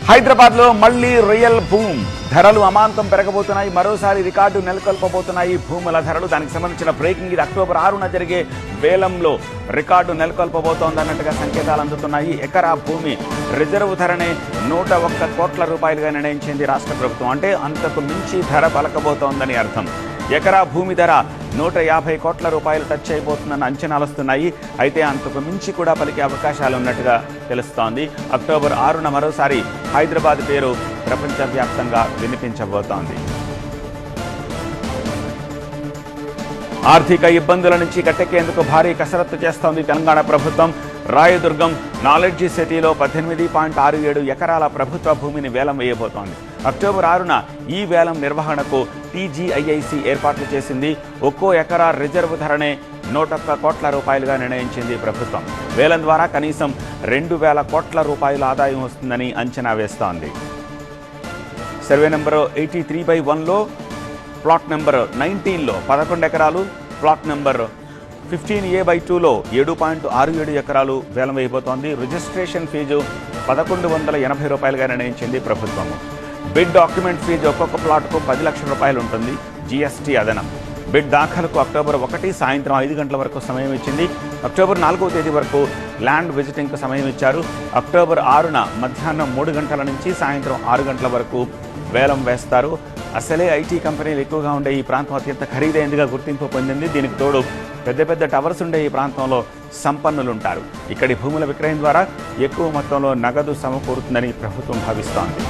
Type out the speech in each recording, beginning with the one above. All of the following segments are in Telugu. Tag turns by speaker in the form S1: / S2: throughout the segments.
S1: హైదరాబాద్లో మళ్లీ రియల్ బూమ్. ధరలు అమాంతం పెరగబోతున్నాయి. మరోసారి రికార్డు నెలకొల్పబోతున్నాయి భూముల ధరలు. దానికి సంబంధించిన బ్రేకింగ్ ఇది. అక్టోబర్ 6న జరిగే వేలంలో రికార్డు నెలకొల్పబోతోందన్నట్టుగా సంకేతాలు అందుతున్నాయి. ఎకరా భూమి రిజర్వ్ ధరనే 101 కోట్ల రూపాయలుగా నిర్ణయించింది రాష్ట్ర ప్రభుత్వం. అంటే అంతకు మించి ధర పలకబోతోందని అర్థం. ఎకరా భూమి ధర 150 కోట్ల రూపాయలు టచ్ అయిపోతుందన్న అంచనాలు వస్తున్నాయి. అయితే అంతకు మించి కూడా పలికే అవకాశాలు ఉన్నట్టుగా తెలుస్తోంది. అక్టోబర్ 6న మరోసారి హైదరాబాద్ పేరు ప్రపంచవ్యాప్తంగా వినిపించబోతోంది. ఆర్థిక ఇబ్బందుల నుంచి గట్టెక్కేందుకు భారీ కసరత్తు చేస్తోంది తెలంగాణ ప్రభుత్వం. రాయదుర్గం నాలెడ్జ్ సిటీలో 18.67 ఎకరాల ప్రభుత్వ భూమిని వేలం వేయబోతోంది. అక్టోబర్ 6న ఈ వేలం నిర్వహణకు టీజీఐఐసి ఏర్పాట్లు చేసింది. ఒక్కో ఎకరా రిజర్వ్ ధరనే 101 కోట్ల రూపాయలుగా నిర్ణయించింది ప్రభుత్వం. వేలం ద్వారా కనీసం 2000 కోట్ల రూపాయల ఆదాయం వస్తుందని అంచనా వేస్తోంది. సర్వే నెంబర్ 83/1లో ప్లాట్ నెంబర్ 19లో 11 ఎకరాలు, ప్లాట్ నెంబర్ 15A/2లో 7.67 ఎకరాలు వేలం వేయబోతోంది. రిజిస్ట్రేషన్ ఫీజు 1180 రూపాయలుగా నిర్ణయించింది ప్రభుత్వం. బిడ్ డాక్యుమెంట్ ఫీజు ఒక్కొక్క ప్లాట్కు 10 లక్షల రూపాయలు ఉంటుంది. జీఎస్టీ అదనం. బిడ్ దాఖలకు అక్టోబర్ 1 సాయంత్రం 5 గంటల వరకు సమయం ఇచ్చింది. అక్టోబర్ 4వ తేదీ వరకు ల్యాండ్ విజిటింగ్కు సమయం ఇచ్చారు. అక్టోబర్ 6న మధ్యాహ్నం 3 గంటల నుంచి సాయంత్రం 6 గంటల వరకు వేలం వేస్తారు. అసలే ఐటీ కంపెనీలు ఎక్కువగా ఉండే ఈ ప్రాంతం అత్యంత ఖరీదైనదిగా గుర్తింపు పొందింది. దీనికి తోడు పెద్ద పెద్ద టవర్స్ ఉండే ఈ ప్రాంతంలో సంపన్నులు ఉంటారు. ఇక్కడి భూముల విక్రయం ద్వారా ఎక్కువ మొత్తంలో నగదు సమకూరుతుందని ప్రభుత్వం భావిస్తోంది.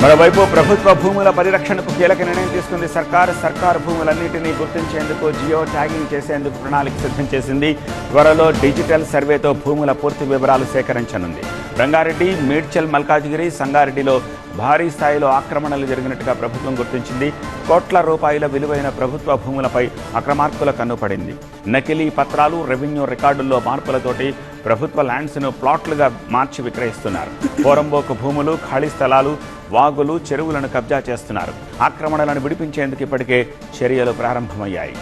S1: మరోవైపు ప్రభుత్వ భూముల పరిరక్షణకు కీలక నిర్ణయం తీసుకుంది సర్కార్. సర్కారు భూములన్నింటినీ గుర్తించేందుకు జియో ట్యాగింగ్ చేసేందుకు ప్రణాళిక సిద్ధం చేసింది. త్వరలో డిజిటల్ సర్వేతో భూముల పూర్తి వివరాలు సేకరించనుంది. రంగారెడ్డి, మేడ్చల్, మల్కాజిగిరి, సంగారెడ్డిలో భారీ స్థాయిలో ఆక్రమణలు జరిగినట్టుగా ప్రభుత్వం గుర్తించింది. కోట్ల రూపాయల విలువైన ప్రభుత్వ భూములపై అక్రమార్కుల కన్నుపడింది. నకిలీ పత్రాలు, రెవెన్యూ రికార్డుల్లో మార్పులతోటి ప్రభుత్వ ల్యాండ్స్ను ప్లాట్లుగా మార్చి విక్రయిస్తున్నారు. పోరంబోకు భూములు, ఖాళీ స్థలాలు, వాగులు, చెరువులను కబ్జా చేస్తున్నారు. ఆక్రమణలను విడిపించేందుకు ఇప్పటికే చర్యలు ప్రారంభమయ్యాయి.